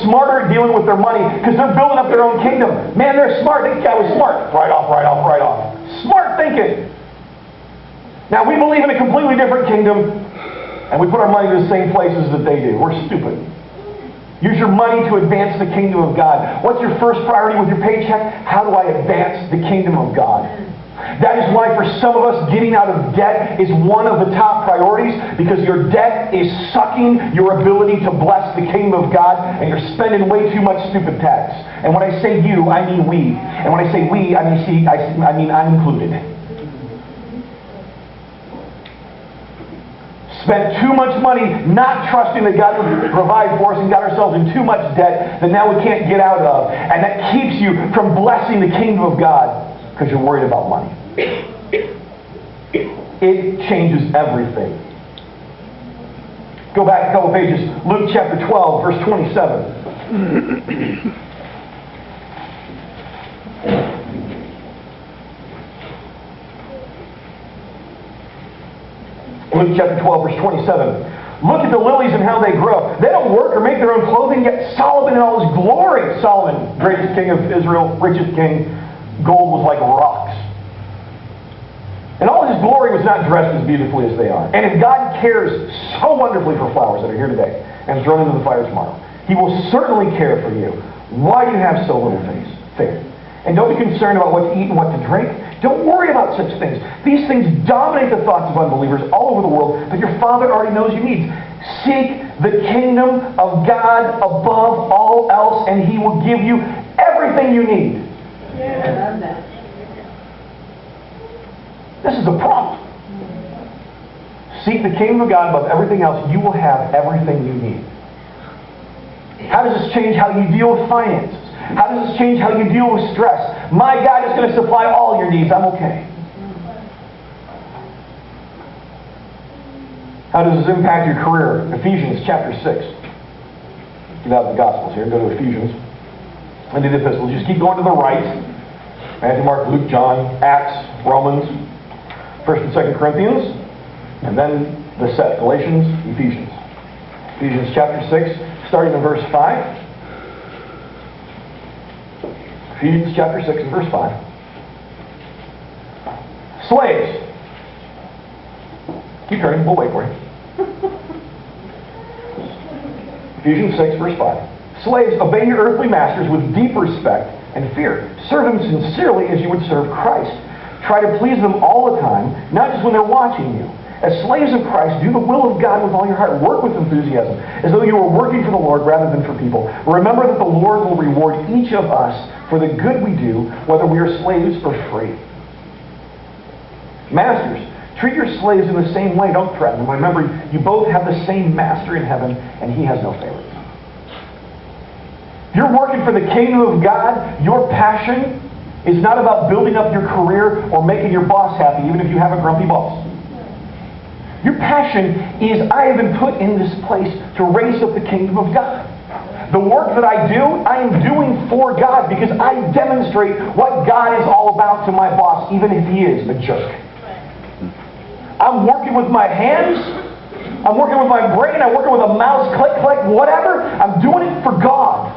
smarter at dealing with their money because they're building up their own kingdom. Man, they're smart. That guy was smart. Right off, right off, right off. Smart thinking. Now, we believe in a completely different kingdom, and we put our money in the same places that they do. We're stupid. Use your money to advance the kingdom of God. What's your first priority with your paycheck? How do I advance the kingdom of God? That is why for some of us, getting out of debt is one of the top priorities, because your debt is sucking your ability to bless the kingdom of God, and you're spending way too much stupid tax. And when I say you, I mean we. And when I say we, I mean I'm included. Spent too much money not trusting that God would provide for us, and got ourselves in too much debt that now we can't get out of. And that keeps you from blessing the kingdom of God because you're worried about money. It changes everything. Go back a couple pages. Luke chapter 12, verse 27. Luke chapter 12, verse 27. Look at the lilies and how they grow. They don't work or make their own clothing, yet Solomon in all his glory, Solomon, greatest king of Israel, richest king, gold was like rocks. And all his glory was not dressed as beautifully as they are. And if God cares so wonderfully for flowers that are here today and thrown into the fire tomorrow, He will certainly care for you. Why do you have so little faith? And don't be concerned about what to eat and what to drink. Don't worry about such things. These things dominate the thoughts of unbelievers all over the world, but your Father already knows your needs. Seek the kingdom of God above all else, and He will give you everything you need. Yeah, I love that. This is a prompt. Seek the kingdom of God above everything else. You will have everything you need. How does this change how you deal with finances? How does this change how you deal with stress? My God is going to supply all your needs. I'm okay. How does this impact your career? Ephesians chapter 6. Get out of the Gospels here. Go to Ephesians. And the epistles. Just keep going to the right. Matthew, Mark, Luke, John, Acts, Romans, 1st and 2nd Corinthians, and then the set. Galatians, Ephesians. Ephesians chapter 6, starting in verse 5. Ephesians chapter 6 and verse 5. Slaves. Keep turning, we'll wait for you. Ephesians 6 verse 5. Slaves, obey your earthly masters with deep respect and fear. Serve them sincerely as you would serve Christ. Try to please them all the time, not just when they're watching you. As slaves of Christ, do the will of God with all your heart. Work with enthusiasm, as though you were working for the Lord rather than for people. Remember that the Lord will reward each of us for the good we do, whether we are slaves or free. Masters, treat your slaves in the same way. Don't threaten them. Remember, you both have the same master in heaven, and He has no favorites. You're working for the kingdom of God. Your passion is not about building up your career or making your boss happy, even if you have a grumpy boss. Your passion is, I have been put in this place to raise up the kingdom of God. The work that I do, I am doing for God, because I demonstrate what God is all about to my boss, even if he is a jerk. I'm working with my hands. I'm working with my brain. I'm working with a mouse, click, click, whatever. I'm doing it for God.